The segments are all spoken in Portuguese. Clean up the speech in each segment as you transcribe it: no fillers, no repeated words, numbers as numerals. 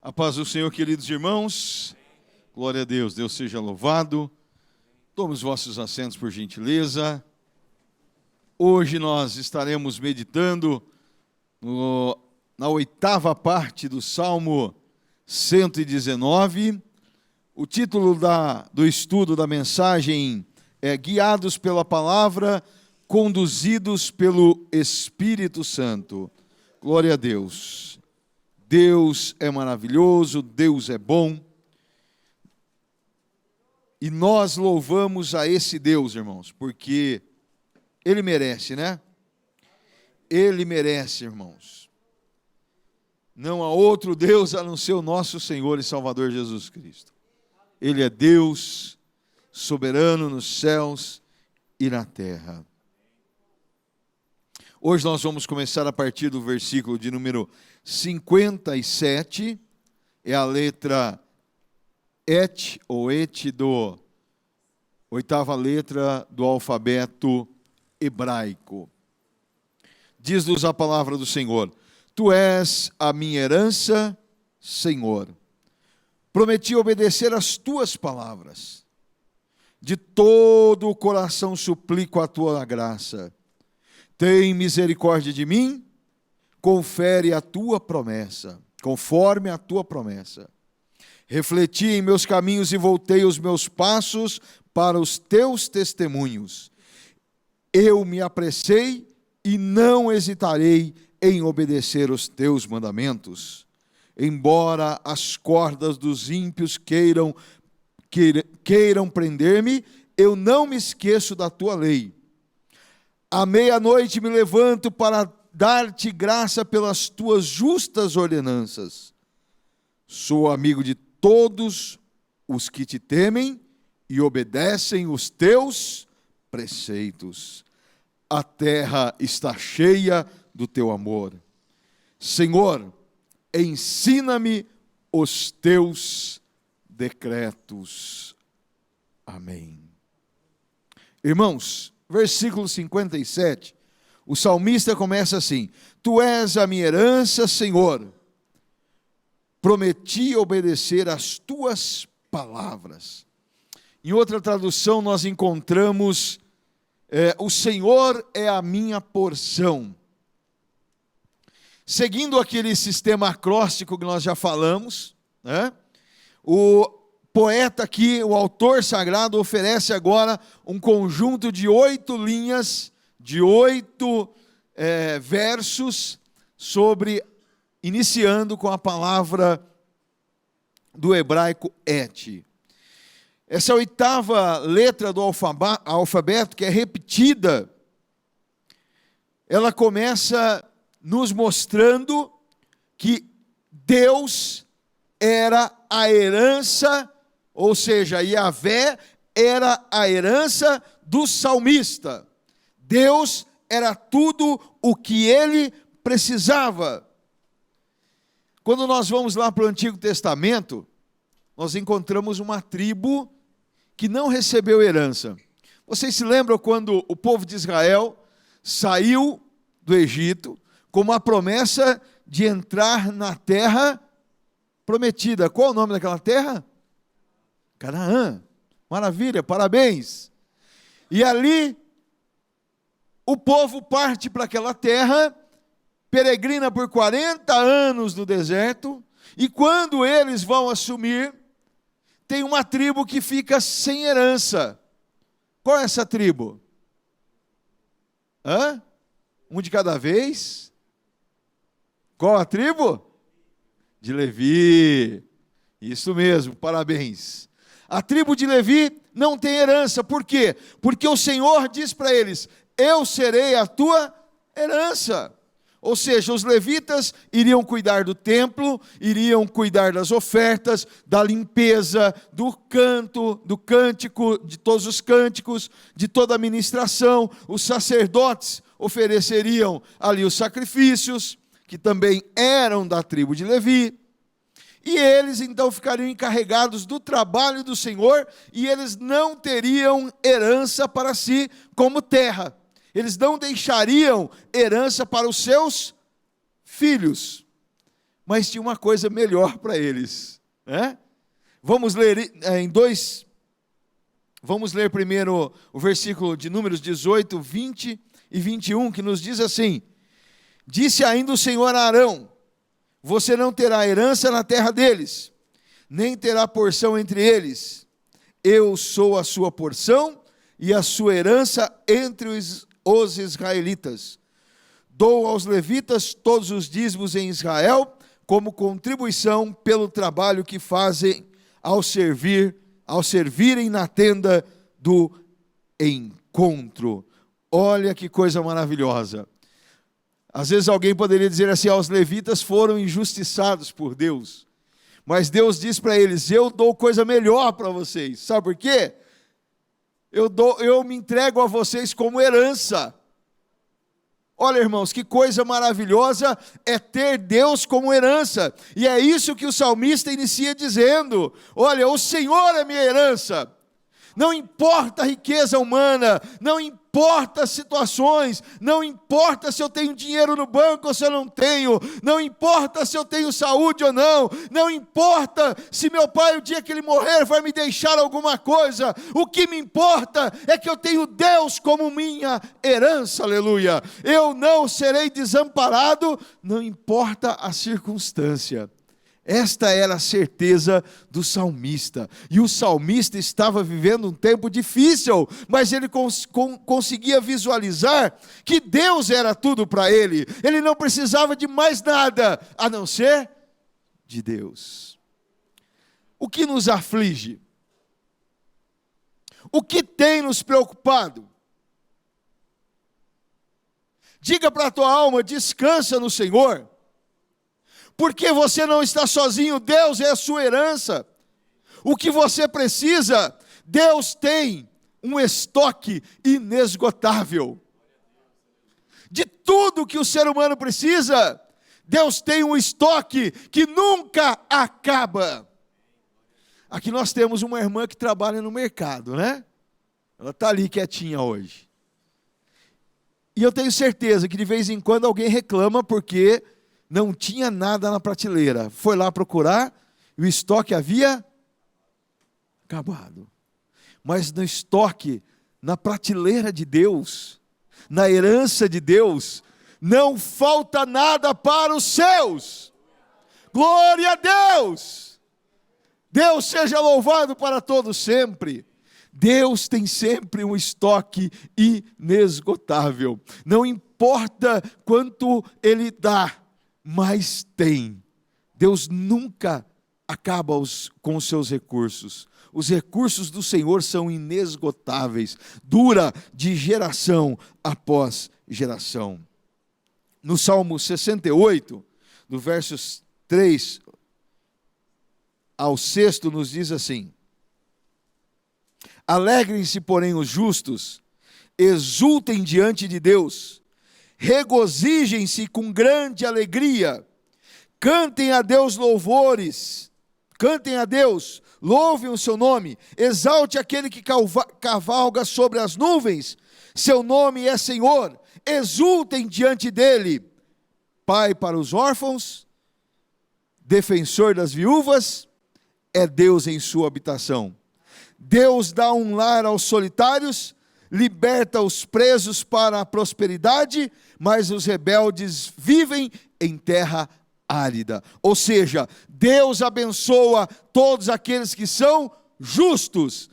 A paz do Senhor, queridos irmãos. Glória a Deus, Deus seja louvado. Tome os vossos assentos, por gentileza. Hoje nós estaremos meditando na oitava parte do Salmo 119. O título do estudo da mensagem é Guiados pela Palavra, Conduzidos pelo Espírito Santo. Glória a Deus. Deus é maravilhoso, Deus é bom. E nós louvamos a esse Deus, irmãos, porque Ele merece, né? Ele merece, irmãos. Não há outro Deus a não ser o nosso Senhor e Salvador Jesus Cristo. Ele é Deus, soberano nos céus e na terra. Hoje nós vamos começar a partir do versículo de número 57, é a letra Et, ou Et, oitava letra do alfabeto hebraico. Diz-nos a palavra do Senhor: Tu és a minha herança, Senhor. Prometi obedecer às tuas palavras. De todo o coração suplico a tua graça. Tem misericórdia de mim, confere a tua promessa, conforme a tua promessa. Refleti em meus caminhos e voltei os meus passos para os teus testemunhos. Eu me apressei e não hesitarei em obedecer os teus mandamentos. Embora as cordas dos ímpios queiram prender-me, eu não me esqueço da tua lei. À meia-noite me levanto para dar-te graça pelas tuas justas ordenanças. Sou amigo de todos os que te temem e obedecem os teus preceitos. A terra está cheia do teu amor. Senhor, ensina-me os teus decretos. Amém. Irmãos, versículo 57, o salmista começa assim: Tu és a minha herança, Senhor. Prometi obedecer às tuas palavras. Em outra tradução nós encontramos, o Senhor é a minha porção. Seguindo aquele sistema acróstico que nós já falamos, né? O poeta aqui, o autor sagrado, oferece agora um conjunto de 8 linhas, de 8 versos, iniciando com a palavra do hebraico Et. Essa oitava letra do alfabeto, que é repetida, ela começa nos mostrando que Deus era a herança, ou seja, Yahvé era a herança do salmista. Deus era tudo o que ele precisava. Quando nós vamos lá para o Antigo Testamento, nós encontramos uma tribo que não recebeu herança. Vocês se lembram quando o povo de Israel saiu do Egito com uma promessa de entrar na terra prometida? Qual o nome daquela terra? Canaã. Maravilha, parabéns. E ali o povo parte para aquela terra, peregrina por 40 anos no deserto, e quando eles vão assumir, tem uma tribo que fica sem herança. Qual é essa tribo? Um de cada vez? Qual a tribo? De Levi. Isso mesmo, parabéns. A tribo de Levi não tem herança. Por quê? Porque o Senhor diz para eles: eu serei a tua herança. Ou seja, os levitas iriam cuidar do templo, iriam cuidar das ofertas, da limpeza, do canto, do cântico, de todos os cânticos, de toda a ministração. Os sacerdotes ofereceriam ali os sacrifícios, que também eram da tribo de Levi. E eles então ficariam encarregados do trabalho do Senhor, e eles não teriam herança para si como terra. Eles não deixariam herança para os seus filhos. mas tinha uma coisa melhor para eles, né? Vamos ler vamos ler primeiro o versículo de Números 18, 20 e 21, que nos diz assim: disse ainda o Senhor a Arão: você não terá herança na terra deles, nem terá porção entre eles. Eu sou a sua porção e a sua herança entre os israelitas. Dou aos levitas todos os dízimos em Israel, como contribuição pelo trabalho que fazem ao servirem na tenda do encontro. Olha que coisa maravilhosa. Às vezes alguém poderia dizer assim: os levitas foram injustiçados por Deus. Mas Deus diz para eles: eu dou coisa melhor para vocês. Sabe por quê? Eu me entrego a vocês como herança. Olha, irmãos, que coisa maravilhosa é ter Deus como herança. E é isso que o salmista inicia dizendo: olha, o Senhor é minha herança. Não importa a riqueza humana, não importa as situações, não importa se eu tenho dinheiro no banco ou se eu não tenho, não importa se eu tenho saúde ou não, não importa se meu pai, o dia que ele morrer, vai me deixar alguma coisa. O que me importa é que eu tenho Deus como minha herança, aleluia. Eu não serei desamparado, não importa a circunstância. Esta era a certeza do salmista. E o salmista estava vivendo um tempo difícil, mas ele conseguia visualizar que Deus era tudo para ele. Ele não precisava de mais nada, a não ser de Deus. O que nos aflige? O que tem nos preocupado? Diga para a tua alma: descansa no Senhor. Porque você não está sozinho, Deus é a sua herança. O que você precisa, Deus tem um estoque inesgotável. De tudo que o ser humano precisa, Deus tem um estoque que nunca acaba. Aqui nós temos uma irmã que trabalha no mercado, né? Ela está ali quietinha hoje. E eu tenho certeza que de vez em quando alguém reclama porque não tinha nada na prateleira. Foi lá procurar e o estoque havia acabado. Mas no estoque, na prateleira de Deus, na herança de Deus, não falta nada para os seus. Glória a Deus! Deus seja louvado para todos sempre. Deus tem sempre um estoque inesgotável. Não importa quanto Ele dá, mas tem. Deus nunca acaba com os seus recursos. Os recursos do Senhor são inesgotáveis, dura de geração após geração. No Salmo 68, do versos 3 ao 6, nos diz assim: alegrem-se, porém, os justos, exultem diante de Deus, regozijem-se com grande alegria, cantem a Deus louvores, cantem a Deus, louvem o seu nome, exalte aquele que cavalga sobre as nuvens, seu nome é Senhor, exultem diante dele, Pai para os órfãos, defensor das viúvas, é Deus em sua habitação. Deus dá um lar aos solitários, liberta os presos para a prosperidade, mas os rebeldes vivem em terra árida. Ou seja, Deus abençoa todos aqueles que são justos,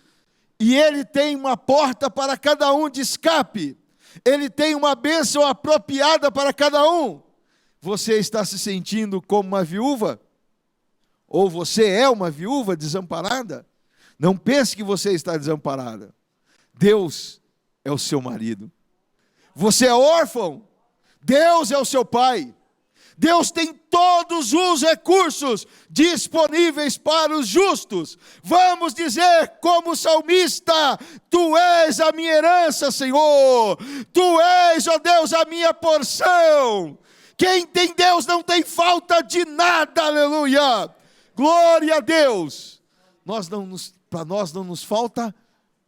e Ele tem uma porta para cada um de escape, Ele tem uma bênção apropriada para cada um. Você está se sentindo como uma viúva? Ou você é uma viúva desamparada? Não pense que você está desamparada. Deus é o seu marido. Você é órfão. Deus é o seu pai. Deus tem todos os recursos disponíveis para os justos. Vamos dizer como salmista: Tu és a minha herança, Senhor. Tu és, ó Deus, a minha porção. Quem tem Deus não tem falta de nada, aleluia. Glória a Deus. Para nós não nos falta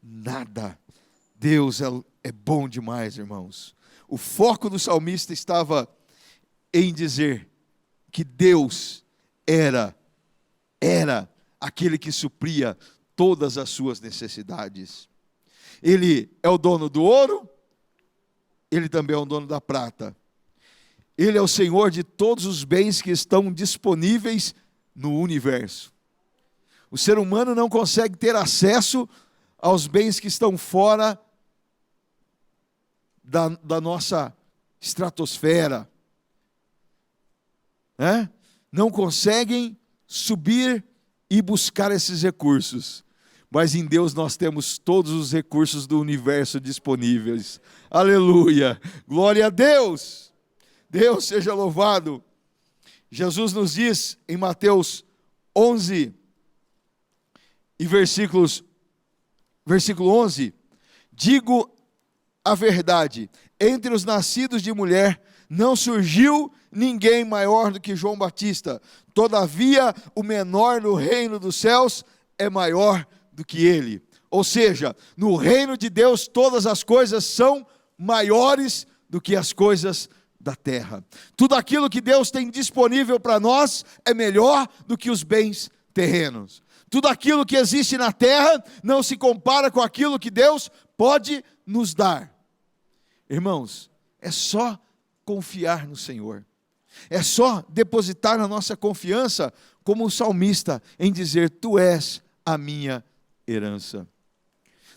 nada. Deus é bom demais, irmãos. O foco do salmista estava em dizer: que Deus era aquele que supria todas as suas necessidades. Ele é o dono do ouro, ele também é o dono da prata. Ele é o Senhor de todos os bens que estão disponíveis no universo. O ser humano não consegue ter acesso aos bens que estão fora da nossa estratosfera. Não conseguem subir e buscar esses recursos. Mas em Deus nós temos todos os recursos do universo disponíveis. Aleluia! Glória a Deus! Deus seja louvado. Jesus nos diz em Mateus 11, e versículo 11, digo a verdade, entre os nascidos de mulher não surgiu ninguém maior do que João Batista, todavia o menor no reino dos céus é maior do que ele. Ou seja, no reino de Deus todas as coisas são maiores do que as coisas da terra. Tudo aquilo que Deus tem disponível para nós é melhor do que os bens terrenos. Tudo aquilo que existe na terra não se compara com aquilo que Deus pode nos dar. Irmãos, é só confiar no Senhor. É só depositar a nossa confiança, como o salmista, em dizer: Tu és a minha herança.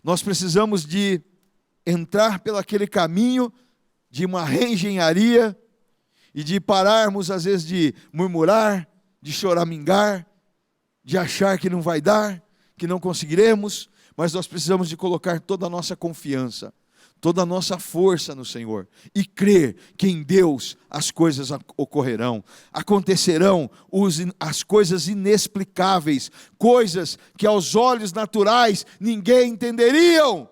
Nós precisamos de entrar pelo aquele caminho de uma reengenharia e de pararmos às vezes de murmurar, de choramingar, de achar que não vai dar, que não conseguiremos, mas nós precisamos de colocar toda a nossa confiança, toda a nossa força no Senhor e crer que em Deus as coisas ocorrerão, acontecerão as coisas inexplicáveis, coisas que aos olhos naturais ninguém entenderiam,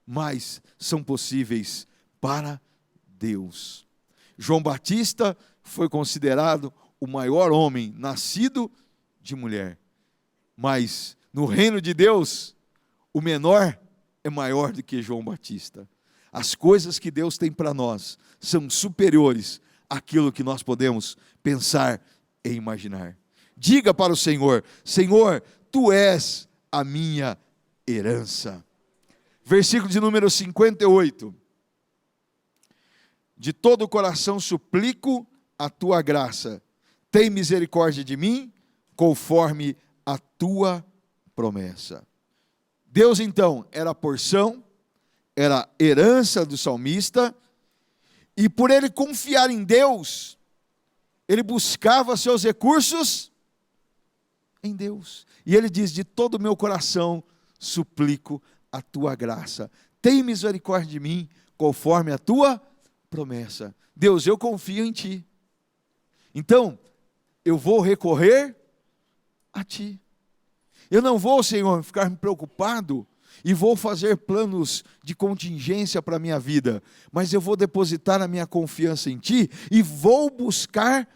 mas são possíveis para Deus. João Batista foi considerado o maior homem nascido de mulher, mas no reino de Deus o menor é maior do que João Batista. As coisas que Deus tem para nós são superiores àquilo que nós podemos pensar e imaginar. Diga para o Senhor: Senhor, Tu és a minha herança. Versículo de número 58. De todo o coração suplico a Tua graça. Tem misericórdia de mim, conforme a Tua promessa. Deus então era a porção, era a herança do salmista, e por ele confiar em Deus, ele buscava seus recursos em Deus. E ele diz: de todo o meu coração suplico a Tua graça. Tem misericórdia de mim, conforme a Tua promessa. Deus, eu confio em Ti. Então, eu vou recorrer a Ti. Eu não vou, Senhor, ficar preocupado e vou fazer planos de contingência para a minha vida, mas eu vou depositar a minha confiança em Ti e vou buscar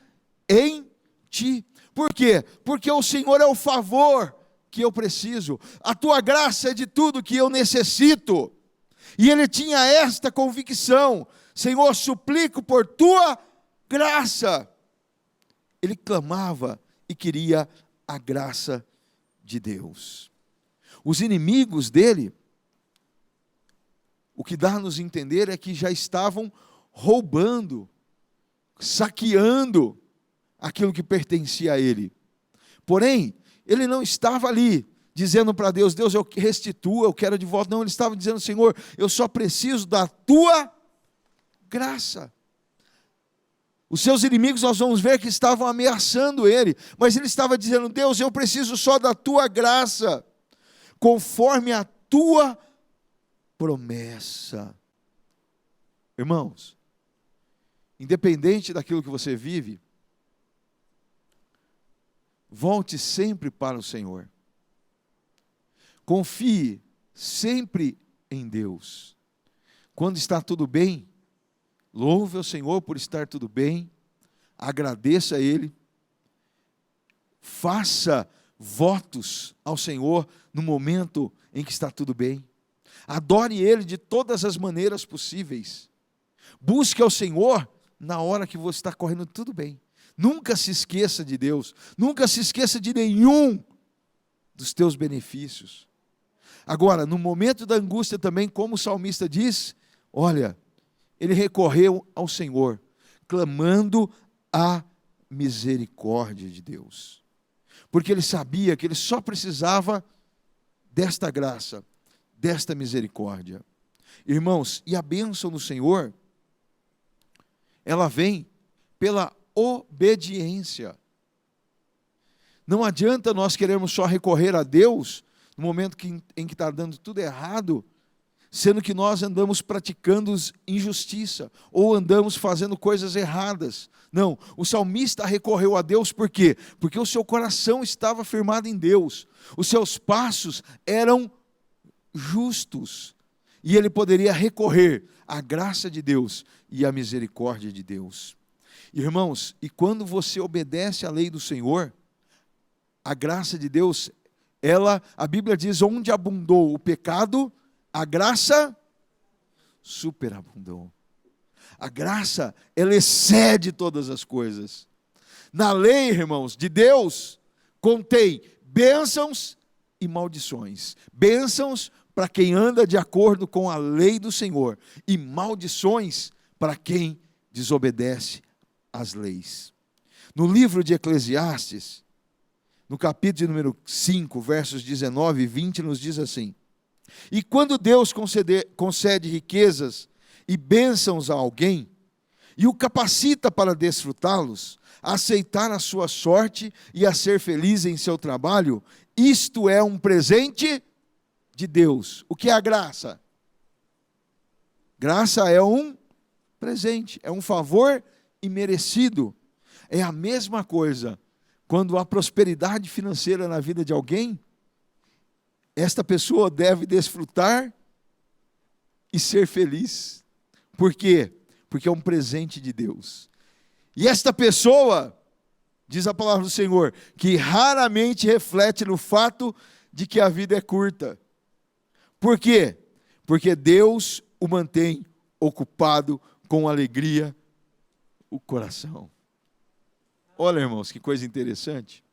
em Ti. Por quê? Porque o Senhor é o favor que eu preciso, a Tua graça é de tudo que eu necessito. E ele tinha esta convicção: Senhor, suplico por Tua graça. Ele clamava e queria a graça de Deus. Os inimigos dele, o que dá a nos entender é que já estavam roubando, saqueando aquilo que pertencia a ele. Porém, ele não estava ali dizendo para Deus: Deus, eu restituo, eu quero de volta. Não, ele estava dizendo: Senhor, eu só preciso da Tua graça. Os seus inimigos, nós vamos ver que estavam ameaçando ele, mas ele estava dizendo: Deus, eu preciso só da Tua graça, conforme a Tua promessa. Irmãos, independente daquilo que você vive, volte sempre para o Senhor. Confie sempre em Deus. Quando está tudo bem, louve ao Senhor por estar tudo bem, agradeça a Ele, faça votos ao Senhor no momento em que está tudo bem, adore Ele de todas as maneiras possíveis, busque ao Senhor na hora que você está correndo tudo bem, Nunca se esqueça de Deus. Nunca se esqueça de nenhum dos teus benefícios. Agora, no momento da angústia também, como o salmista diz, olha, ele recorreu ao Senhor, clamando a misericórdia de Deus. Porque ele sabia que ele só precisava desta graça, desta misericórdia. Irmãos, e a bênção do Senhor, ela vem pela obediência. Não adianta nós queremos só recorrer a Deus no momento em que está dando tudo errado, sendo que nós andamos praticando injustiça, ou andamos fazendo coisas erradas. Não, o salmista recorreu a Deus por quê? Porque o seu coração estava firmado em Deus, os seus passos eram justos, e ele poderia recorrer à graça de Deus e à misericórdia de Deus. Irmãos, e quando você obedece à lei do Senhor, a graça de Deus, a Bíblia diz, onde abundou o pecado, a graça superabundou. A graça, ela excede todas as coisas. Na lei, irmãos, de Deus, contém bênçãos e maldições. Bênçãos para quem anda de acordo com a lei do Senhor, e maldições para quem desobedece às leis. No livro de Eclesiastes, no capítulo número 5, versos 19 e 20, nos diz assim: e quando Deus concede riquezas e bênçãos a alguém, e o capacita para desfrutá-los, a aceitar a sua sorte e a ser feliz em seu trabalho, isto é um presente de Deus. O que é a graça? Graça é um presente, é um favor imerecido. É a mesma coisa quando há prosperidade financeira na vida de alguém, esta pessoa deve desfrutar e ser feliz. Por quê? Porque é um presente de Deus. E esta pessoa, diz a palavra do Senhor, que raramente reflete no fato de que a vida é curta. Por quê? Porque Deus o mantém ocupado com alegria o coração. Olha, irmãos, que coisa interessante.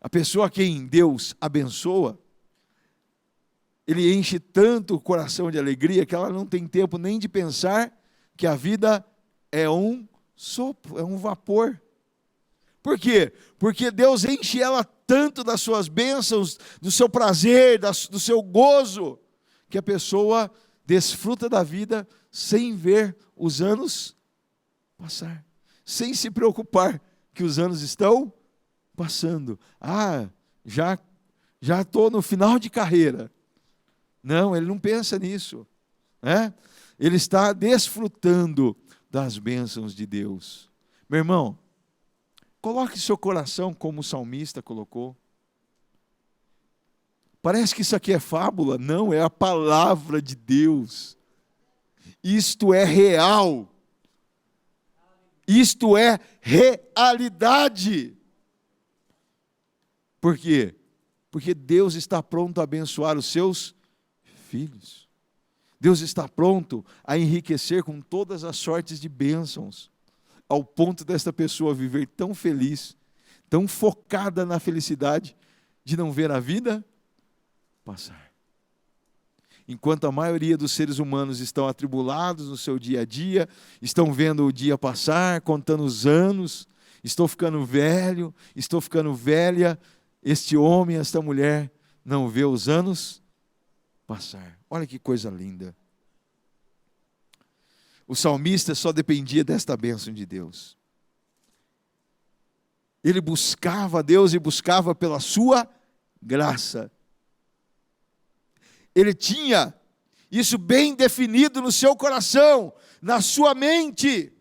A pessoa a quem Deus abençoa, ele enche tanto o coração de alegria que ela não tem tempo nem de pensar que a vida é um sopro, é um vapor. Por quê? Porque Deus enche ela tanto das suas bênçãos, do seu prazer, do seu gozo, que a pessoa desfruta da vida sem ver os anos passar, sem se preocupar que os anos estão passando. Já estou no final de carreira. Não, ele não pensa nisso, né? Ele está desfrutando das bênçãos de Deus. Meu irmão, coloque seu coração como o salmista colocou. Parece que isso aqui é fábula. Não, é a palavra de Deus. Isto é real. Isto é realidade. Por quê? Porque Deus está pronto a abençoar os seus filhos. Deus está pronto a enriquecer com todas as sortes de bênçãos, ao ponto desta pessoa viver tão feliz, tão focada na felicidade, de não ver a vida passar. Enquanto a maioria dos seres humanos estão atribulados no seu dia a dia, estão vendo o dia passar, contando os anos, estou ficando velho, estou ficando velha, este homem, esta mulher, não vê os anos passar. Olha que coisa linda. O salmista só dependia desta bênção de Deus. Ele buscava a Deus e buscava pela sua graça. Ele tinha isso bem definido no seu coração, na sua mente.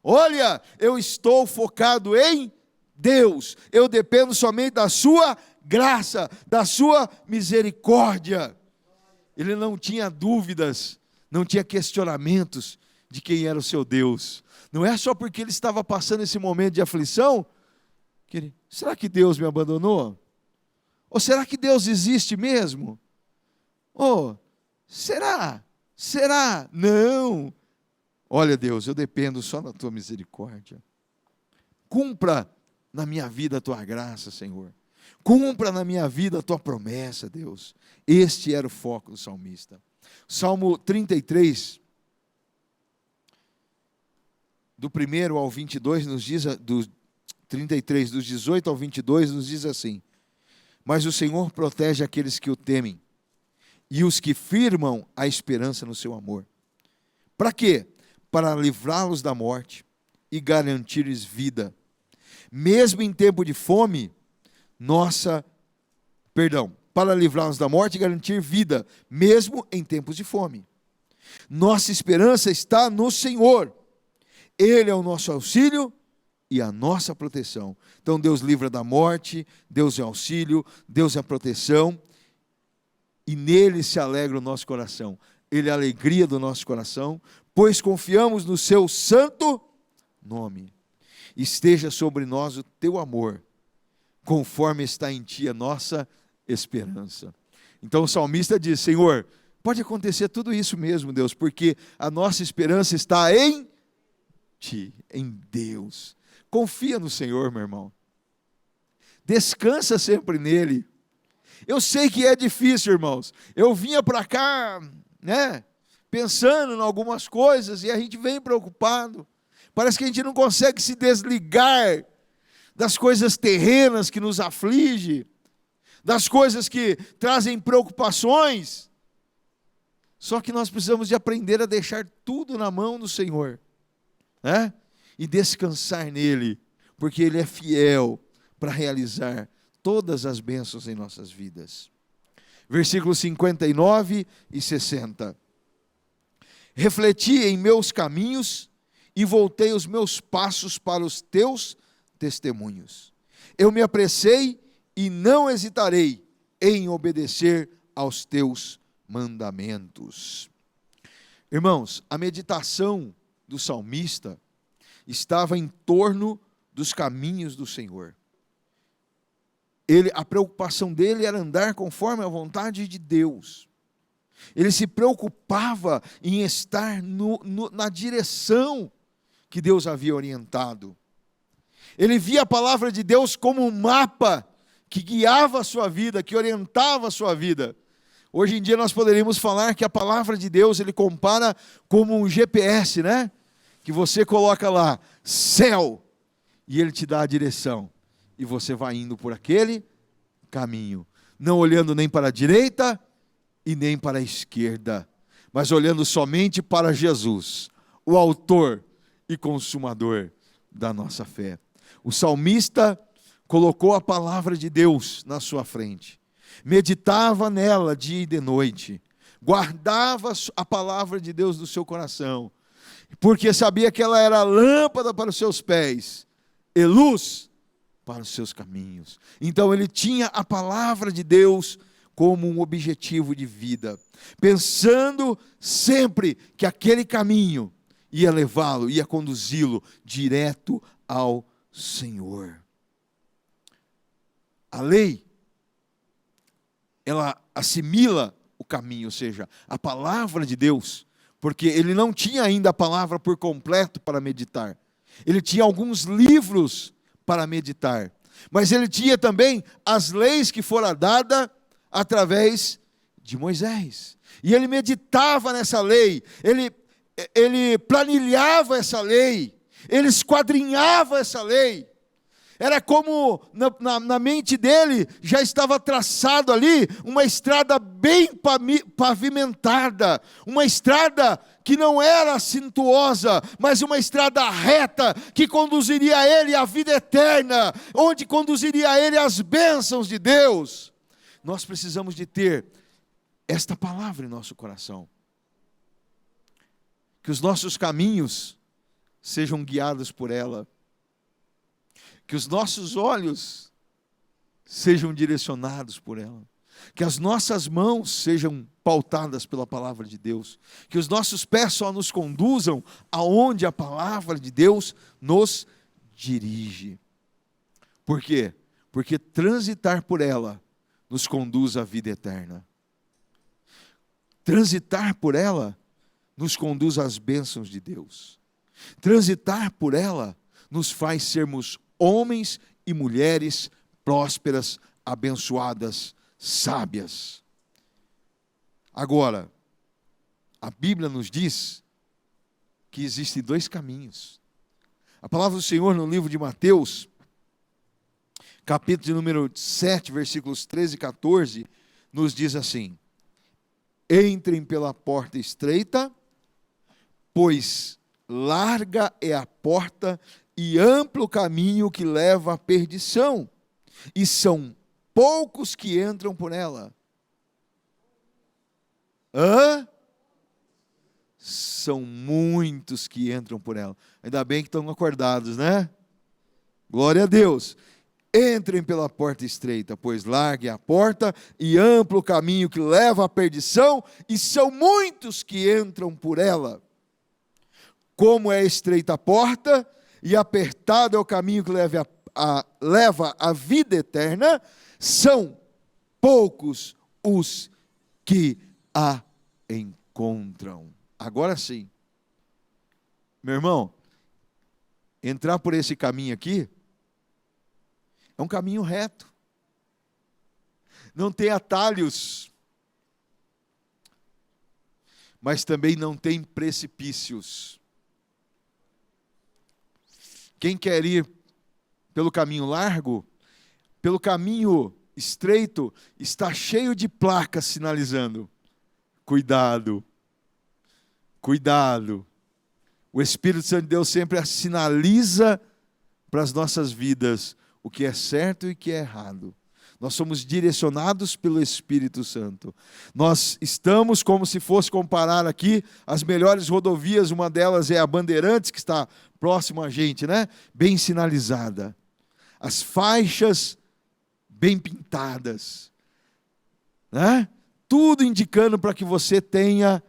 Olha, eu estou focado em Deus, eu dependo somente da sua graça, da sua misericórdia. Ele não tinha dúvidas, não tinha questionamentos de quem era o seu Deus. Não é só porque ele estava passando esse momento de aflição, que ele, será que Deus me abandonou? Ou será que Deus existe mesmo? Ou será? Será? Não. Olha, Deus, eu dependo só da tua misericórdia. Cumpra na minha vida a tua graça, Senhor. Cumpra na minha vida a tua promessa, Deus. Este era o foco do salmista. Salmo 33, do 1 ao 22, nos diz, do 33, dos 18 ao 22, nos diz assim: mas o Senhor protege aqueles que o temem, e os que firmam a esperança no seu amor. Para quê? Para livrá-los da morte e garantir-lhes vida. Mesmo em tempo de fome, para livrá-los da morte e garantir vida, mesmo em tempos de fome. Nossa esperança está no Senhor. Ele é o nosso auxílio e a nossa proteção. Então Deus livra da morte, Deus é auxílio, Deus é proteção, e nele se alegra o nosso coração. Ele é a alegria do nosso coração, pois confiamos no seu santo nome. Esteja sobre nós o teu amor, conforme está em ti a nossa esperança. Então o salmista diz: Senhor, pode acontecer tudo isso mesmo, Deus, porque a nossa esperança está em ti, em Deus. Confia no Senhor, meu irmão. Descansa sempre nele. Eu sei que é difícil, irmãos. Eu vinha para cá, pensando em algumas coisas, e a gente vem preocupado. Parece que a gente não consegue se desligar das coisas terrenas que nos afligem, das coisas que trazem preocupações. Só que nós precisamos de aprender a deixar tudo na mão do Senhor, e descansar nele, porque ele é fiel para realizar todas as bênçãos em nossas vidas. Versículos 59 e 60. Refleti em meus caminhos e voltei os meus passos para os teus testemunhos. Eu me apressei e não hesitarei em obedecer aos teus mandamentos. Irmãos, a meditação do salmista estava em torno dos caminhos do Senhor. A preocupação dele era andar conforme a vontade de Deus. Ele se preocupava em estar na direção que Deus havia orientado. Ele via a palavra de Deus como um mapa que guiava a sua vida, que orientava a sua vida. Hoje em dia nós poderíamos falar que a palavra de Deus ele compara como um GPS, que você coloca lá, céu, e ele te dá a direção. E você vai indo por aquele caminho, não olhando nem para a direita e nem para a esquerda, mas olhando somente para Jesus, o autor e consumador da nossa fé. O salmista colocou a palavra de Deus na sua frente, meditava nela dia e de noite, guardava a palavra de Deus no seu coração, porque sabia que ela era lâmpada para os seus pés e luz para os seus caminhos. Então ele tinha a palavra de Deus como um objetivo de vida, pensando sempre que aquele caminho ia levá-lo, ia conduzi-lo direto ao Senhor. A lei, ela assimila o caminho, ou seja, a palavra de Deus, porque ele não tinha ainda a palavra por completo para meditar. Ele tinha alguns livros para meditar, mas ele tinha também as leis que foram dadas através de Moisés. E ele meditava nessa lei, ele planilhava essa lei, ele esquadrinhava essa lei. Era como na mente dele já estava traçado ali uma estrada bem pavimentada, uma estrada que não era sinuosa, mas uma estrada reta que conduziria ele à vida eterna, onde conduziria ele às bênçãos de Deus. Nós precisamos de ter esta palavra em nosso coração, que os nossos caminhos sejam guiados por ela, que os nossos olhos sejam direcionados por ela, que as nossas mãos sejam pautadas pela palavra de Deus, que os nossos pés só nos conduzam aonde a palavra de Deus nos dirige. Por quê? Porque transitar por ela nos conduz à vida eterna. Transitar por ela nos conduz às bênçãos de Deus. Transitar por ela nos faz sermos homens e mulheres prósperas, abençoadas, sábias. Agora, a Bíblia nos diz que existem dois caminhos. A palavra do Senhor no livro de Mateus, capítulo de número 7, versículos 13 e 14, nos diz assim: entrem pela porta estreita, pois larga é a porta e amplo o caminho que leva à perdição, e são poucos que entram por ela. São muitos que entram por ela. Ainda bem que estão acordados, né? Glória a Deus. Entrem pela porta estreita, pois larga é a porta e amplo o caminho que leva à perdição, e são muitos que entram por ela. Como é estreita a porta e apertado é o caminho que leva à vida eterna, são poucos os que a encontram. Agora sim, meu irmão, entrar por esse caminho aqui é um caminho reto, não tem atalhos, mas também não tem precipícios. Quem quer ir pelo caminho largo, pelo caminho estreito, está cheio de placas sinalizando: cuidado, cuidado. O Espírito Santo de Deus sempre sinaliza para as nossas vidas o que é certo e o que é errado. Nós somos direcionados pelo Espírito Santo. Nós estamos, como se fosse comparar aqui, as melhores rodovias. Uma delas é a Bandeirantes, que está próximo a gente, né? Bem sinalizada. As faixas bem pintadas, né? Tudo indicando para que você tenha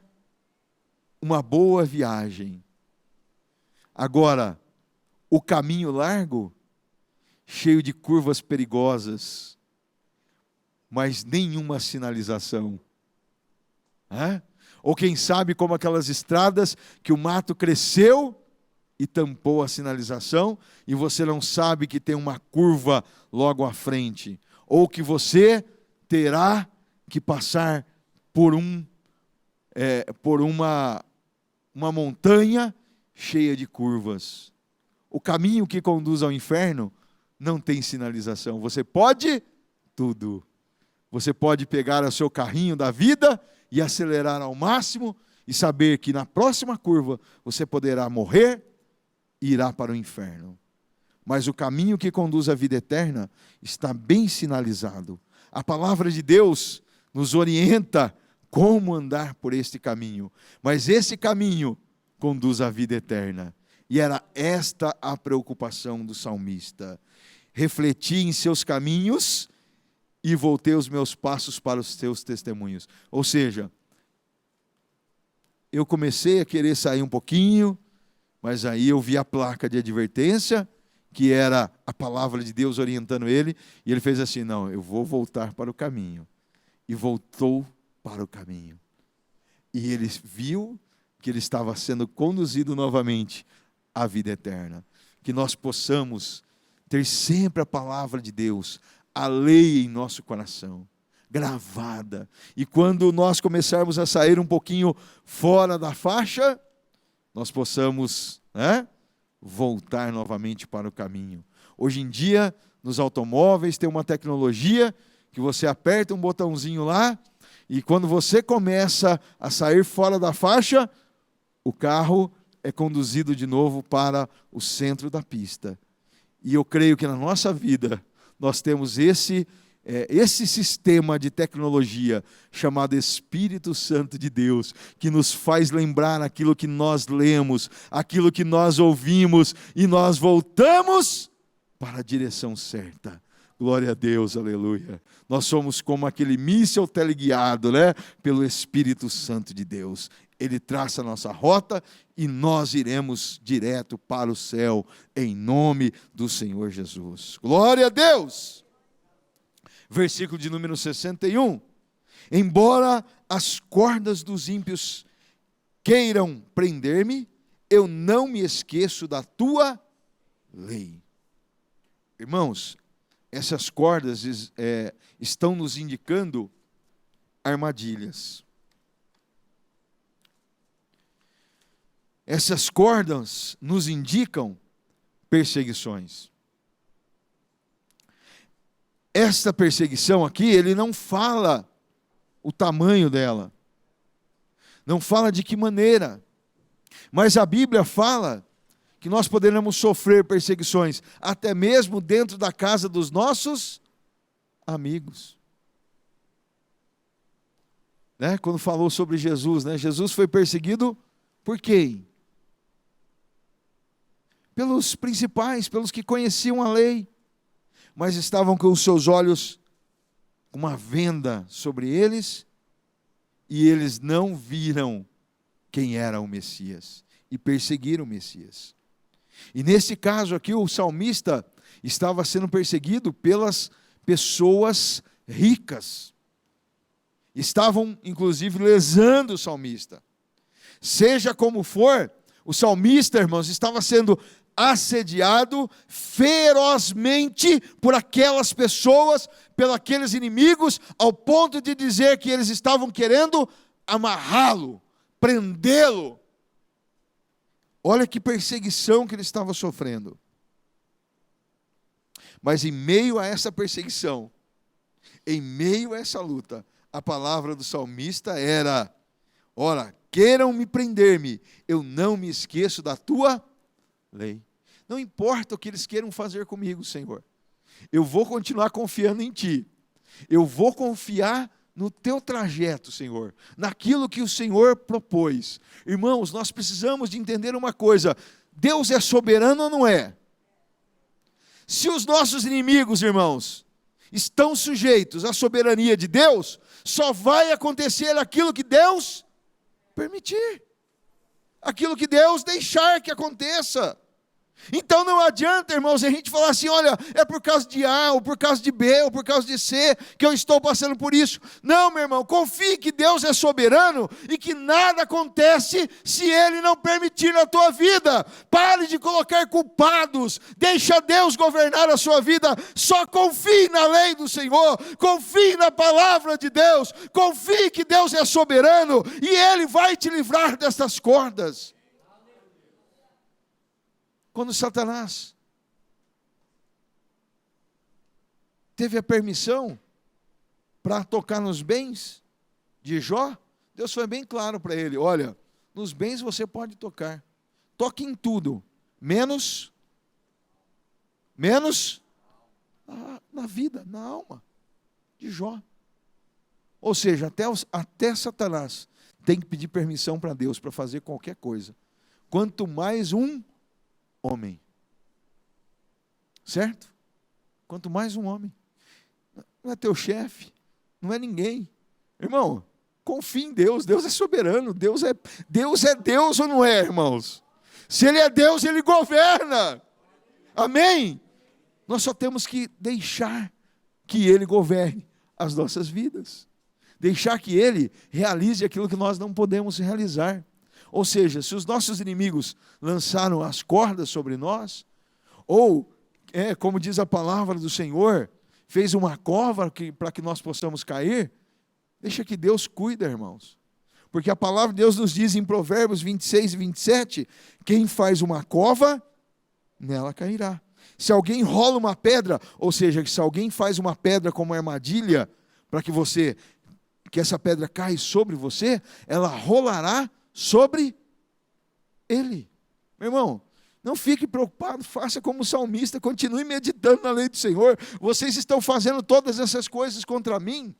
uma boa viagem. Agora, o caminho largo, cheio de curvas perigosas, mas nenhuma sinalização. Ou quem sabe como aquelas estradas que o mato cresceu e tampou a sinalização, e você não sabe que tem uma curva logo à frente, ou que você terá que passar por uma montanha cheia de curvas. O caminho que conduz ao inferno não tem sinalização. Você pode tudo. Você pode pegar o seu carrinho da vida e acelerar ao máximo e saber que na próxima curva você poderá morrer e irá para o inferno. Mas o caminho que conduz à vida eterna está bem sinalizado. A palavra de Deus nos orienta como andar por este caminho. Mas esse caminho conduz à vida eterna. E era esta a preocupação do salmista. Refleti em seus caminhos e voltei os meus passos para os teus testemunhos. Ou seja, eu comecei a querer sair um pouquinho, mas aí eu vi a placa de advertência, que era a palavra de Deus orientando ele, e ele fez assim: não, eu vou voltar para o caminho. E voltou para o caminho. E ele viu que ele estava sendo conduzido novamente à vida eterna. Que nós possamos ter sempre a palavra de Deus, a lei em nosso coração, gravada. E quando nós começarmos a sair um pouquinho fora da faixa, nós possamos, voltar novamente para o caminho. Hoje em dia, nos automóveis, tem uma tecnologia que você aperta um botãozinho lá, e quando você começa a sair fora da faixa, o carro é conduzido de novo para o centro da pista. E eu creio que na nossa vida nós temos esse sistema de tecnologia chamado Espírito Santo de Deus, que nos faz lembrar aquilo que nós lemos, aquilo que nós ouvimos, e nós voltamos para a direção certa. Glória a Deus, aleluia. Nós somos como aquele míssil teleguiado, pelo Espírito Santo de Deus. Ele traça a nossa rota e nós iremos direto para o céu, em nome do Senhor Jesus. Glória a Deus! Versículo de número 61. Embora as cordas dos ímpios queiram prender-me, eu não me esqueço da tua lei. Irmãos, essas cordas estão nos indicando armadilhas. Essas cordas nos indicam perseguições. Esta perseguição aqui, ele não fala o tamanho dela, não fala de que maneira, mas a Bíblia fala que nós poderemos sofrer perseguições, até mesmo dentro da casa dos nossos amigos. Né? Quando falou sobre Jesus, né? Jesus foi perseguido por quem? Pelos principais, pelos que conheciam a lei, mas estavam com os seus olhos uma venda sobre eles, e eles não viram quem era o Messias, e perseguiram o Messias. E nesse caso aqui, o salmista estava sendo perseguido pelas pessoas ricas. Estavam, inclusive, lesando o salmista. Seja como for, o salmista, irmãos, estava sendo assediado ferozmente por aquelas pessoas, pelos aqueles inimigos, ao ponto de dizer que eles estavam querendo amarrá-lo, prendê-lo. Olha que perseguição que ele estava sofrendo. Mas em meio a essa perseguição, em meio a essa luta, a palavra do salmista era: ora, queiram me prender-me, eu não me esqueço da tua lei. Não importa o que eles queiram fazer comigo, Senhor, eu vou continuar confiando em Ti. Eu vou confiar no Teu trajeto, Senhor, naquilo que o Senhor propôs. Irmãos, nós precisamos de entender uma coisa: Deus é soberano ou não é? Se os nossos inimigos, irmãos, estão sujeitos à soberania de Deus, só vai acontecer aquilo que Deus permitir, aquilo que Deus deixar que aconteça. Então não adianta, irmãos, a gente falar assim: olha, é por causa de A, ou por causa de B, ou por causa de C, que eu estou passando por isso. Não, meu irmão, confie que Deus é soberano e que nada acontece se Ele não permitir na tua vida. Pare de colocar culpados, deixa Deus governar a sua vida. Só confie na lei do Senhor, confie na palavra de Deus, confie que Deus é soberano e Ele vai te livrar destas cordas. Quando Satanás teve a permissão para tocar nos bens de Jó, Deus foi bem claro para ele: olha, nos bens você pode tocar, toque em tudo, menos na vida, na alma de Jó. Ou seja, até Satanás tem que pedir permissão para Deus para fazer qualquer coisa, quanto mais um homem, certo? Quanto mais um homem. Não é teu chefe, não é ninguém. Irmão, confie em Deus. Deus é soberano. Deus é Deus ou não é, irmãos? Se Ele é Deus, Ele governa. Amém? Nós só temos que deixar que Ele governe as nossas vidas, deixar que Ele realize aquilo que nós não podemos realizar. Ou seja, se os nossos inimigos lançaram as cordas sobre nós, ou, como diz a palavra do Senhor, fez uma cova para que nós possamos cair, deixa que Deus cuida, irmãos. Porque a palavra de Deus nos diz em Provérbios 26 e 27, quem faz uma cova, nela cairá. Se alguém rola uma pedra, ou seja, se alguém faz uma pedra como armadilha, para que essa pedra caia sobre você, ela rolará sobre ele. Meu irmão, não fique preocupado, faça como o salmista, continue meditando na lei do Senhor. Vocês estão fazendo todas essas coisas contra mim,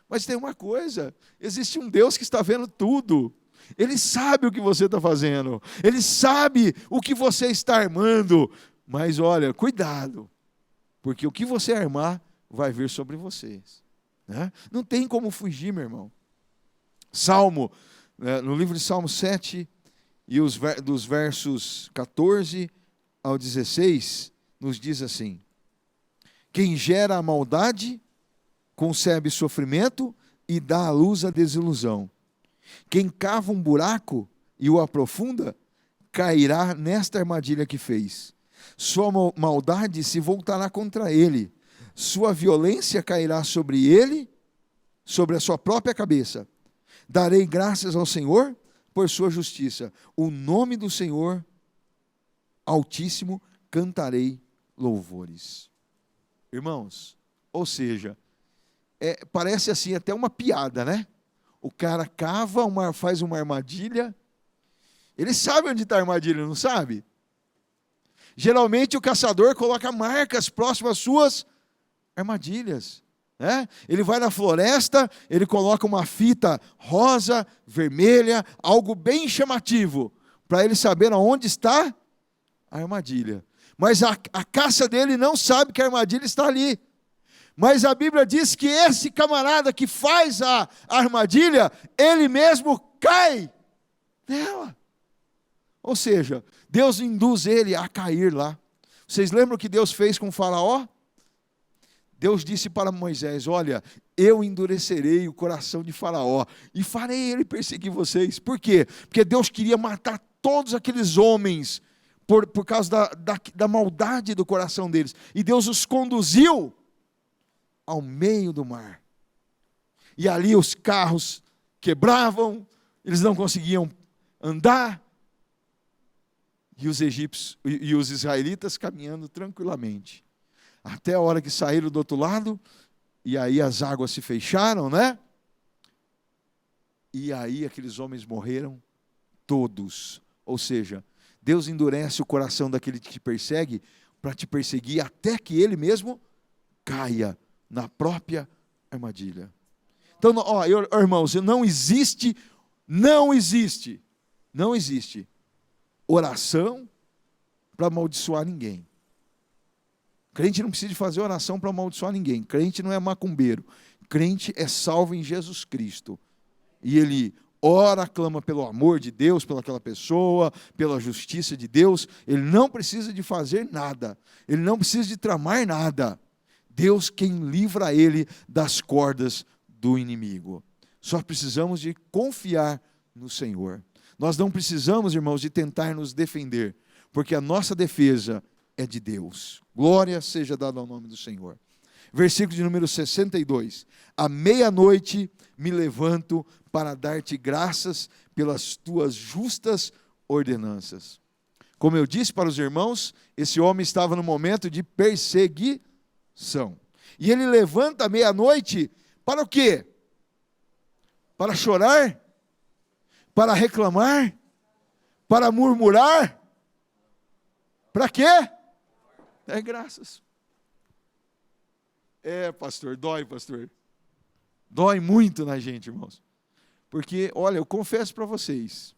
mas tem uma coisa: existe um Deus que está vendo tudo. Ele sabe o que você está fazendo, Ele sabe o que você está armando, mas olha, cuidado, porque o que você armar vai vir sobre vocês, né? Não tem como fugir, meu irmão. No livro de Salmo 7, e dos versos 14 ao 16, nos diz assim: quem gera a maldade, concebe sofrimento e dá à luz a desilusão. Quem cava um buraco, e o aprofunda, cairá nesta armadilha que fez. Sua maldade se voltará contra ele. Sua violência cairá sobre ele, sobre a sua própria cabeça. Darei graças ao Senhor por sua justiça. O nome do Senhor Altíssimo cantarei louvores. Irmãos, ou seja, parece assim até uma piada, né? O cara cava, faz uma armadilha. Ele sabe onde está a armadilha, não sabe? Geralmente o caçador coloca marcas próximas às suas armadilhas. Né? Ele vai na floresta, ele coloca uma fita rosa, vermelha, algo bem chamativo, para ele saber aonde está a armadilha. Mas a caça dele não sabe que a armadilha está ali. Mas a Bíblia diz que esse camarada que faz a armadilha, ele mesmo cai nela. Ou seja, Deus induz ele a cair lá. Vocês lembram o que Deus fez com Faraó? Deus disse para Moisés: olha, eu endurecerei o coração de Faraó e farei ele perseguir vocês. Por quê? Porque Deus queria matar todos aqueles homens por causa da maldade do coração deles. E Deus os conduziu ao meio do mar. E ali os carros quebravam, eles não conseguiam andar. E os egípcios e os israelitas caminhando tranquilamente. Até a hora que saíram do outro lado, e aí as águas se fecharam, né? E aí aqueles homens morreram todos. Ou seja, Deus endurece o coração daquele que te persegue, para te perseguir até que ele mesmo caia na própria armadilha. Então, irmãos, não existe oração para amaldiçoar ninguém. Crente não precisa de fazer oração para amaldiçoar ninguém. Crente não é macumbeiro. Crente é salvo em Jesus Cristo. E ele ora, clama pelo amor de Deus, pelaquela pessoa, pela justiça de Deus. Ele não precisa de fazer nada. Ele não precisa de tramar nada. Deus quem livra ele das cordas do inimigo. Só precisamos de confiar no Senhor. Nós não precisamos, irmãos, de tentar nos defender, porque a nossa defesa é de Deus. Glória seja dada ao nome do Senhor. Versículo de número 62. À meia-noite me levanto para dar-te graças pelas tuas justas ordenanças. Como eu disse para os irmãos, esse homem estava no momento de perseguição. E ele levanta à meia-noite para o quê? Para chorar? Para reclamar? Para murmurar? Para quê? É graças. Pastor, dói, pastor. Dói muito na gente, irmãos. Porque, olha, eu confesso para vocês,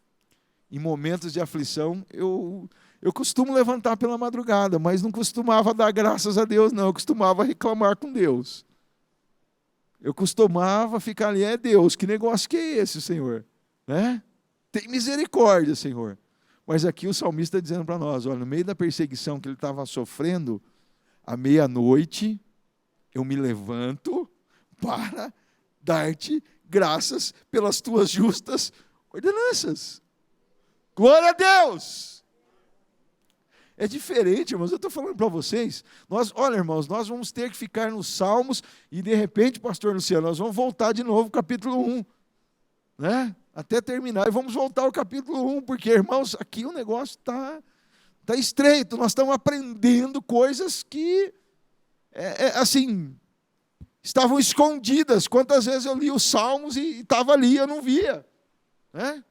em momentos de aflição, eu costumo levantar pela madrugada, mas não costumava dar graças a Deus, não. Eu costumava reclamar com Deus. Eu costumava ficar ali, Deus, que negócio que é esse, Senhor? Né? Tem misericórdia, Senhor. Mas aqui o salmista está dizendo para nós, olha, no meio da perseguição que ele estava sofrendo, à meia-noite, eu me levanto para dar-te graças pelas tuas justas ordenanças. Glória a Deus! É diferente, irmãos, eu estou falando para vocês, olha, irmãos, nós vamos ter que ficar nos Salmos e de repente, pastor Luciano, nós vamos voltar de novo ao capítulo 1, né? Até terminar, e vamos voltar ao capítulo 1, porque, irmãos, aqui o negócio está estreito, nós estamos aprendendo coisas que, assim, estavam escondidas. Quantas vezes eu li os Salmos e estava ali, eu não via, né?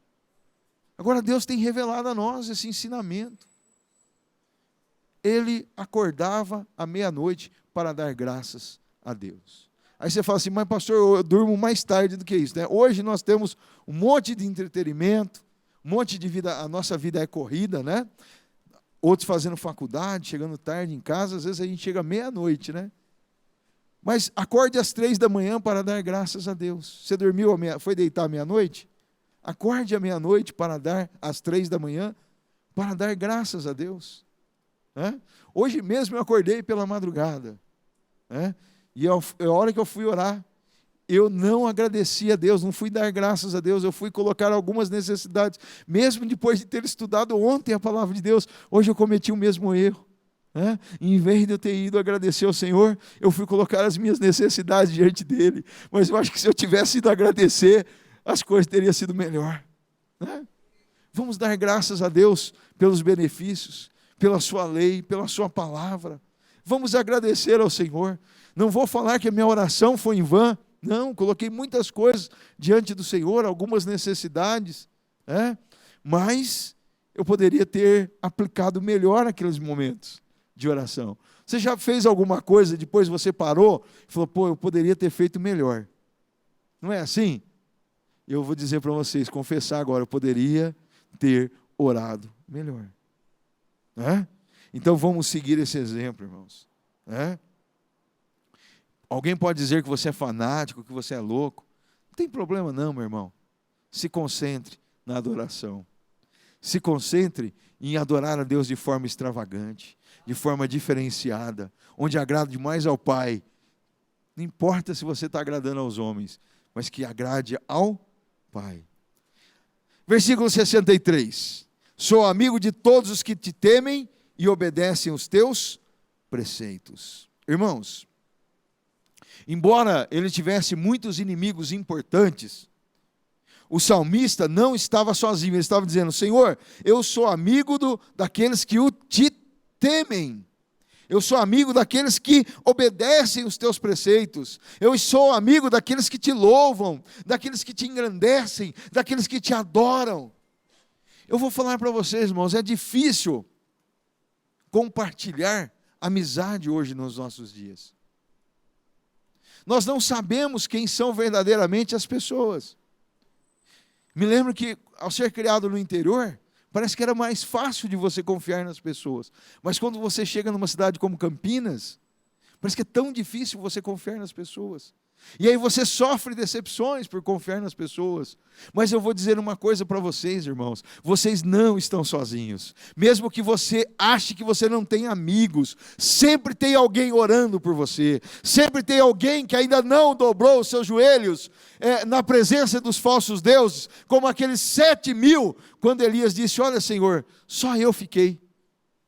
Agora Deus tem revelado a nós esse ensinamento. Ele acordava à meia-noite para dar graças a Deus. Aí você fala assim, mas pastor, eu durmo mais tarde do que isso, né? Hoje nós temos um monte de entretenimento, um monte de vida, a nossa vida é corrida, né? Outros fazendo faculdade, chegando tarde em casa, às vezes a gente chega meia-noite, né? Mas acorde às 3 da manhã para dar graças a Deus. Você dormiu, foi deitar à meia-noite? Acorde à meia-noite para dar, às 3 da manhã, para dar graças a Deus. Né? Hoje mesmo eu acordei pela madrugada, né? E a hora que eu fui orar, eu não agradeci a Deus, não fui dar graças a Deus, eu fui colocar algumas necessidades, mesmo depois de ter estudado ontem a palavra de Deus, hoje eu cometi o mesmo erro. Em vez de eu ter ido agradecer ao Senhor, eu fui colocar as minhas necessidades diante dele. Mas eu acho que se eu tivesse ido agradecer, as coisas teriam sido melhor. Vamos dar graças a Deus pelos benefícios, pela sua lei, pela sua palavra. Vamos agradecer ao Senhor. Não vou falar que a minha oração foi em vão. Não, coloquei muitas coisas diante do Senhor, algumas necessidades, mas eu poderia ter aplicado melhor aqueles momentos de oração. Você já fez alguma coisa, depois você parou e falou, eu poderia ter feito melhor. Não é assim? Eu vou dizer para vocês, confessar agora, eu poderia ter orado melhor. Então vamos seguir esse exemplo, irmãos. Alguém pode dizer que você é fanático, que você é louco. Não tem problema não, meu irmão. Se concentre na adoração. Se concentre em adorar a Deus de forma extravagante, de forma diferenciada, onde agrada demais ao Pai. Não importa se você está agradando aos homens, mas que agrade ao Pai. Versículo 63. Sou amigo de todos os que te temem e obedecem os teus preceitos. Irmãos, embora ele tivesse muitos inimigos importantes, o salmista não estava sozinho. Ele estava dizendo, Senhor, eu sou amigo daqueles que te temem. Eu sou amigo daqueles que obedecem os teus preceitos. Eu sou amigo daqueles que te louvam, daqueles que te engrandecem, daqueles que te adoram. Eu vou falar para vocês, irmãos, é difícil compartilhar amizade hoje nos nossos dias. Nós não sabemos quem são verdadeiramente as pessoas. Me lembro que, ao ser criado no interior, parece que era mais fácil de você confiar nas pessoas. Mas quando você chega numa cidade como Campinas, parece que é tão difícil você confiar nas pessoas. E aí você sofre decepções por confiar nas pessoas. Mas eu vou dizer uma coisa para vocês, irmãos. Vocês não estão sozinhos. Mesmo que você ache que você não tem amigos, sempre tem alguém orando por você. Sempre tem alguém que ainda não dobrou os seus joelhos na presença dos falsos deuses, como aqueles 7.000, quando Elias disse, olha, Senhor, só eu fiquei.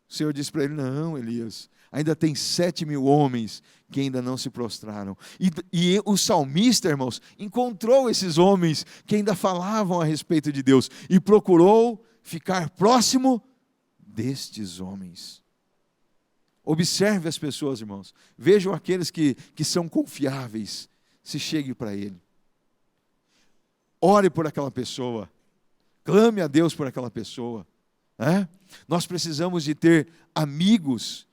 O Senhor disse para ele, não, Elias, ainda tem 7.000 homens que ainda não se prostraram. E o salmista, irmãos, encontrou esses homens que ainda falavam a respeito de Deus e procurou ficar próximo destes homens. Observe as pessoas, irmãos. Vejam aqueles que são confiáveis. Se chegue para ele. Ore por aquela pessoa. Clame a Deus por aquela pessoa. Nós precisamos de ter amigos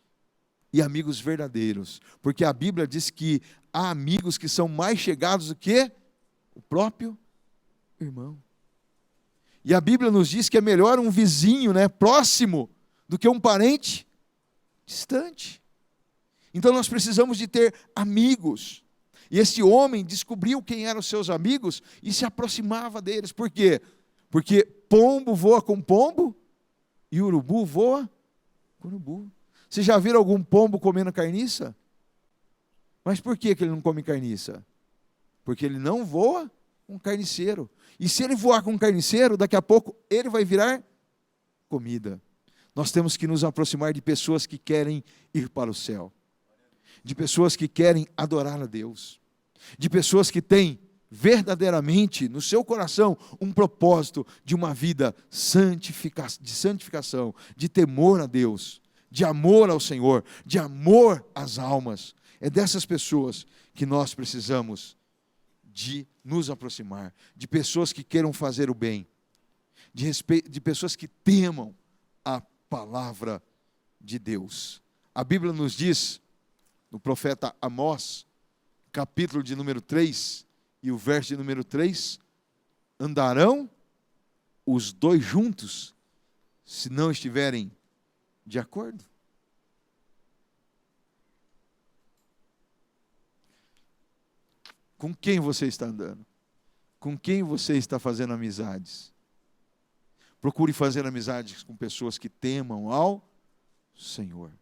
e amigos verdadeiros, porque a Bíblia diz que há amigos que são mais chegados do que o próprio irmão. E a Bíblia nos diz que é melhor um vizinho, próximo, do que um parente distante. Então nós precisamos de ter amigos. E esse homem descobriu quem eram os seus amigos e se aproximava deles. Por quê? Porque pombo voa com pombo e urubu voa com urubu. Vocês já viram algum pombo comendo carniça? Mas por que ele não come carniça? Porque ele não voa com carniceiro. E se ele voar com um carniceiro, daqui a pouco ele vai virar comida. Nós temos que nos aproximar de pessoas que querem ir para o céu. De pessoas que querem adorar a Deus. De pessoas que têm verdadeiramente no seu coração um propósito de uma vida de santificação, de temor a Deus, de amor ao Senhor, de amor às almas. É dessas pessoas que nós precisamos de nos aproximar, de pessoas que queiram fazer o bem, de pessoas que temam a palavra de Deus. A Bíblia nos diz, no profeta Amós, capítulo de número 3, e o verso de número 3, andarão os dois juntos, se não estiverem de acordo? Com quem você está andando? Com quem você está fazendo amizades? Procure fazer amizades com pessoas que temam ao Senhor.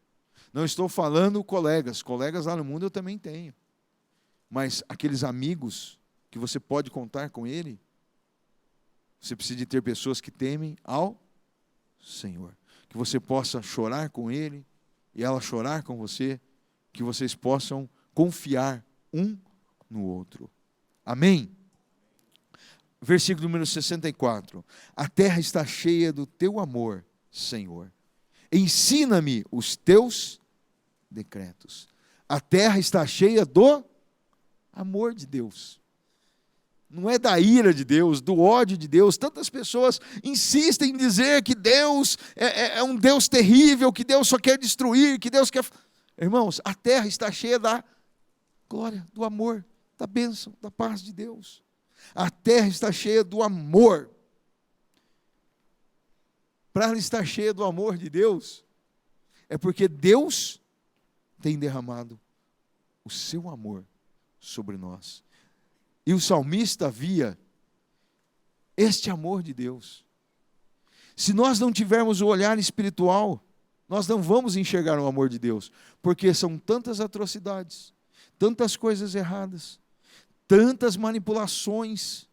Não estou falando colegas lá no mundo eu também tenho. Mas aqueles amigos que você pode contar com Ele, você precisa de ter pessoas que temem ao Senhor. Que você possa chorar com Ele e ela chorar com você, que vocês possam confiar um no outro. Amém? Versículo número 64. A terra está cheia do teu amor, Senhor. Ensina-me os teus decretos. A terra está cheia do amor de Deus. Não é da ira de Deus, do ódio de Deus. Tantas pessoas insistem em dizer que Deus é um Deus terrível, que Deus só quer destruir, que Deus quer... Irmãos, a terra está cheia da glória, do amor, da bênção, da paz de Deus. A terra está cheia do amor. Para ela estar cheia do amor de Deus, é porque Deus tem derramado o seu amor sobre nós. E o salmista via este amor de Deus. Se nós não tivermos o olhar espiritual, nós não vamos enxergar o amor de Deus, porque são tantas atrocidades, tantas coisas erradas, tantas manipulações,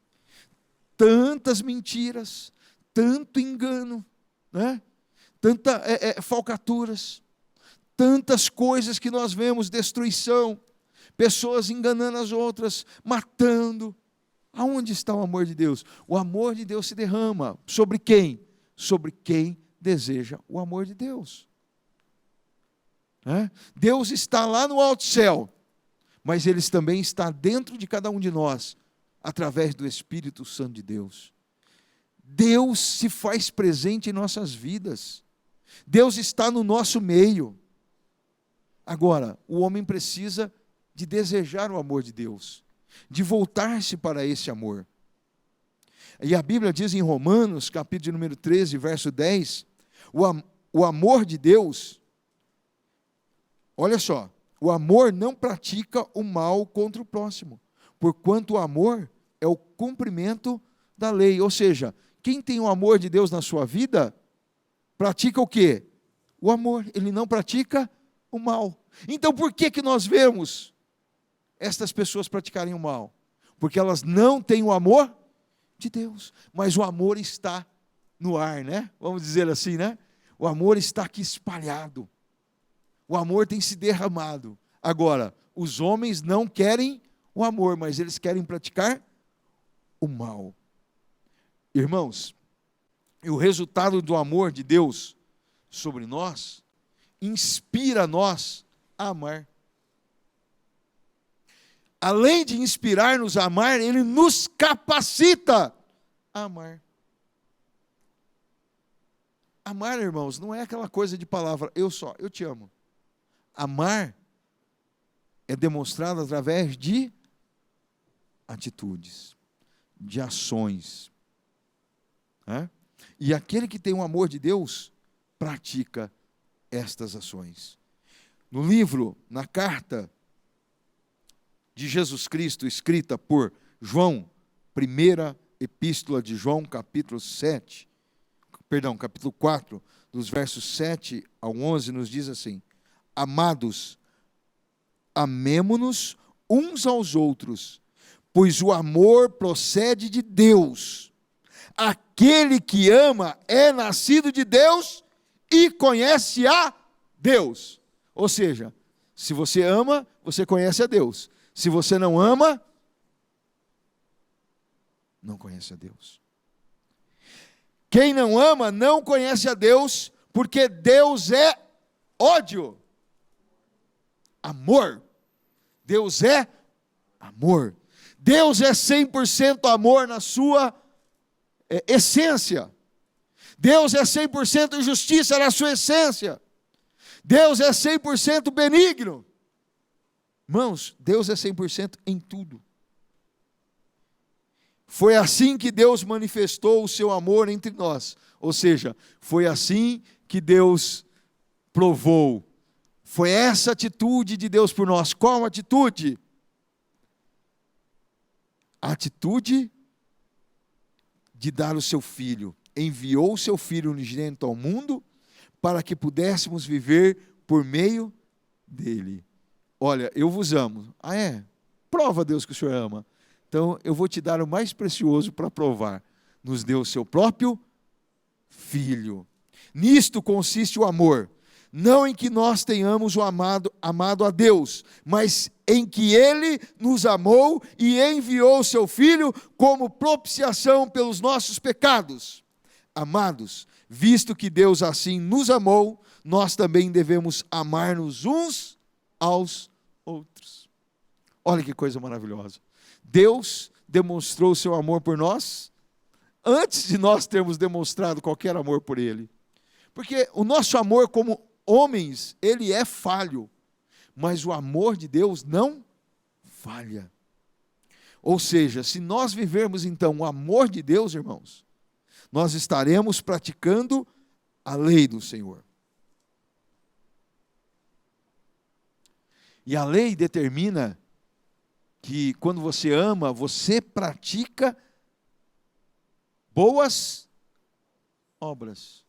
tantas mentiras, tanto engano, né? Tantas falcaturas, tantas coisas que nós vemos, destruição, pessoas enganando as outras, matando. Aonde está o amor de Deus? O amor de Deus se derrama sobre quem? Sobre quem deseja o amor de Deus. Deus está lá no alto céu, mas Ele também está dentro de cada um de nós, através do Espírito Santo de Deus. Deus se faz presente em nossas vidas. Deus está no nosso meio. Agora, o homem precisa de desejar o amor de Deus, de voltar-se para esse amor. E a Bíblia diz em Romanos, capítulo número 13, verso 10, o amor de Deus, olha só, o amor não pratica o mal contra o próximo, porquanto o amor é o cumprimento da lei. Ou seja, quem tem o amor de Deus na sua vida, pratica o quê? O amor, ele não pratica o mal. Então por que nós vemos estas pessoas praticarem o mal? Porque elas não têm o amor de Deus, mas o amor está no ar, né? Vamos dizer assim, né? O amor está aqui espalhado. O amor tem se derramado. Agora, os homens não querem o amor, mas eles querem praticar o mal. Irmãos, e o resultado do amor de Deus sobre nós inspira nós a amar. Além de inspirar-nos a amar, Ele nos capacita a amar. Amar, irmãos, não é aquela coisa de palavra, eu te amo. Amar é demonstrado através de atitudes, de ações. E aquele que tem o amor de Deus, pratica estas ações. No livro, na carta de Jesus Cristo, escrita por João, primeira epístola de João, capítulo 4, dos versos 7 ao 11, nos diz assim: Amados, amemo-nos uns aos outros, pois o amor procede de Deus. Aquele que ama é nascido de Deus e conhece a Deus. Ou seja, se você ama, você conhece a Deus. Se você não ama, não conhece a Deus. Quem não ama não conhece a Deus, porque Deus é ódio. Amor. Deus é amor. Deus é 100% amor na sua essência. Deus é 100% justiça na sua essência. Deus é 100% benigno. Irmãos, Deus é 100% em tudo. Foi assim que Deus manifestou o seu amor entre nós. Ou seja, foi assim que Deus provou. Foi essa atitude de Deus por nós. Qual atitude? A atitude de dar o seu Filho. Enviou o seu Filho unigênito ao mundo para que pudéssemos viver por meio dele. Olha, eu vos amo. Ah, é? Prova, Deus, que o Senhor ama. Então, eu vou te dar o mais precioso para provar. Nos deu o seu próprio Filho. Nisto consiste o amor. Não em que nós tenhamos o amado a Deus, mas em que Ele nos amou e enviou o seu Filho como propiciação pelos nossos pecados. Amados, visto que Deus assim nos amou, nós também devemos amar-nos uns aos outros. Olha que coisa maravilhosa. Deus demonstrou o seu amor por nós antes de nós termos demonstrado qualquer amor por Ele. Porque o nosso amor como homens, ele é falho, mas o amor de Deus não falha. Ou seja, se nós vivermos então o amor de Deus, irmãos, nós estaremos praticando a lei do Senhor. E a lei determina que quando você ama, você pratica boas obras.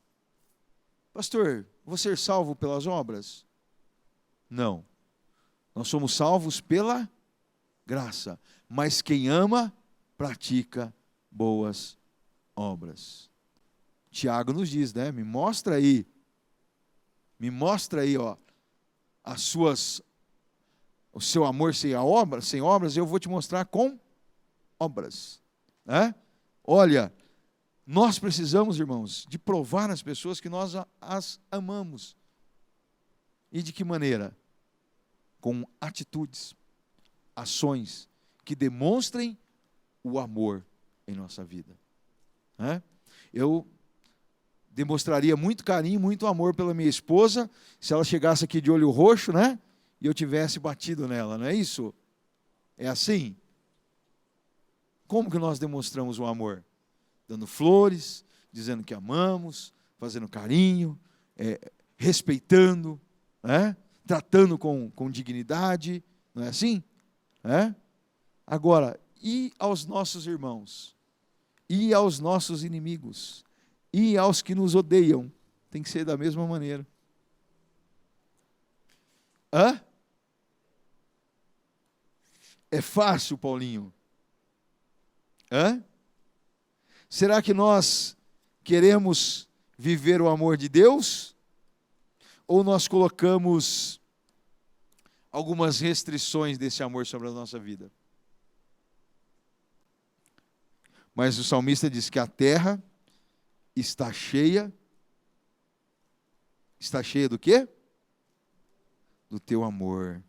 Pastor, vou ser salvo pelas obras? Não. Nós somos salvos pela graça. Mas quem ama, pratica boas obras. Tiago nos diz, né? Me mostra aí, ó, o seu amor sem obras, eu vou te mostrar com obras. Né? Olha, nós precisamos, irmãos, de provar às pessoas que nós as amamos. E de que maneira? Com atitudes, ações que demonstrem o amor em nossa vida. Eu demonstraria muito carinho, muito amor pela minha esposa, se ela chegasse aqui de olho roxo, né? E eu tivesse batido nela, não é isso? É assim? Como que nós demonstramos o amor? Dando flores, dizendo que amamos, fazendo carinho, respeitando, tratando com dignidade, não é assim? Agora, e aos nossos irmãos? E aos nossos inimigos? E aos que nos odeiam? Tem que ser da mesma maneira. É fácil, Paulinho? Será que nós queremos viver o amor de Deus? Ou nós colocamos algumas restrições desse amor sobre a nossa vida? Mas o salmista diz que a terra está cheia do quê? Do teu amor.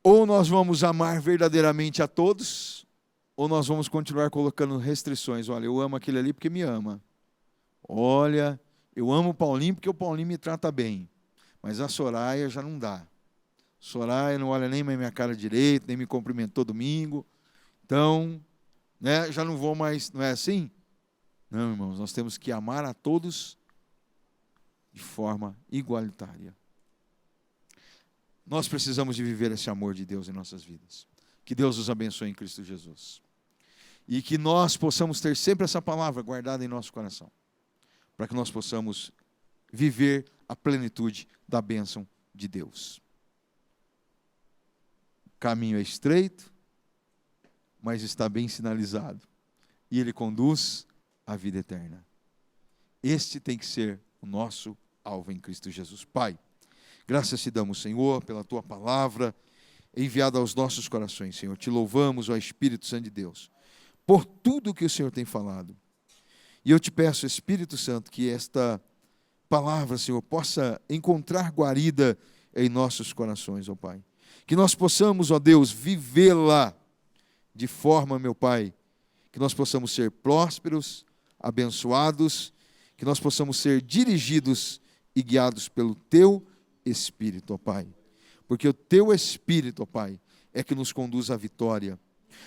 Ou nós vamos amar verdadeiramente a todos, ou nós vamos continuar colocando restrições. Olha, eu amo aquele ali porque me ama. Olha, eu amo o Paulinho porque o Paulinho me trata bem. Mas a Soraya já não dá. Soraya não olha nem mais minha cara direito, nem me cumprimentou domingo. Então, já não vou mais, não é assim? Não, irmãos, nós temos que amar a todos de forma igualitária. Nós precisamos de viver esse amor de Deus em nossas vidas. Que Deus nos abençoe em Cristo Jesus. E que nós possamos ter sempre essa palavra guardada em nosso coração, para que nós possamos viver a plenitude da bênção de Deus. O caminho é estreito, mas está bem sinalizado. E ele conduz à vida eterna. Este tem que ser o nosso alvo em Cristo Jesus. Pai, graças te damos, Senhor, pela tua palavra enviada aos nossos corações, Senhor. Te louvamos, ó Espírito Santo de Deus, por tudo que o Senhor tem falado. E eu te peço, Espírito Santo, que esta palavra, Senhor, possa encontrar guarida em nossos corações, ó Pai. Que nós possamos, ó Deus, vivê-la de forma, meu Pai, que nós possamos ser prósperos, abençoados, que nós possamos ser dirigidos e guiados pelo teu Espírito, ó Pai. Porque o teu Espírito, ó Pai, é que nos conduz à vitória.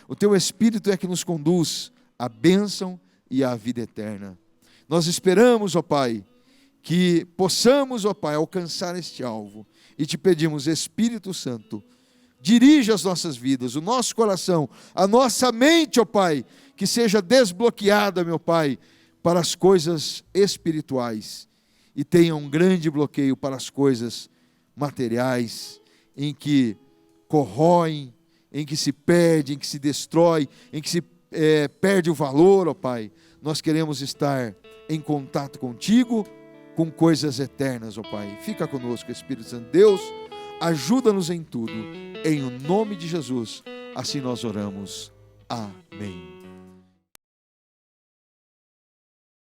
O teu Espírito é que nos conduz à bênção e à vida eterna. Nós esperamos, ó Pai, que possamos, ó Pai, alcançar este alvo. E te pedimos, Espírito Santo, dirige as nossas vidas, o nosso coração, a nossa mente, ó Pai, que seja desbloqueada, meu Pai, para as coisas espirituais. E tenha um grande bloqueio para as coisas materiais, em que corroem, em que se perde, em que se destrói, em que se perde o valor, ó Pai. Nós queremos estar em contato contigo, com coisas eternas, ó Pai. Fica conosco, Espírito Santo. Deus, ajuda-nos em tudo. Em o nome de Jesus, assim nós oramos. Amém.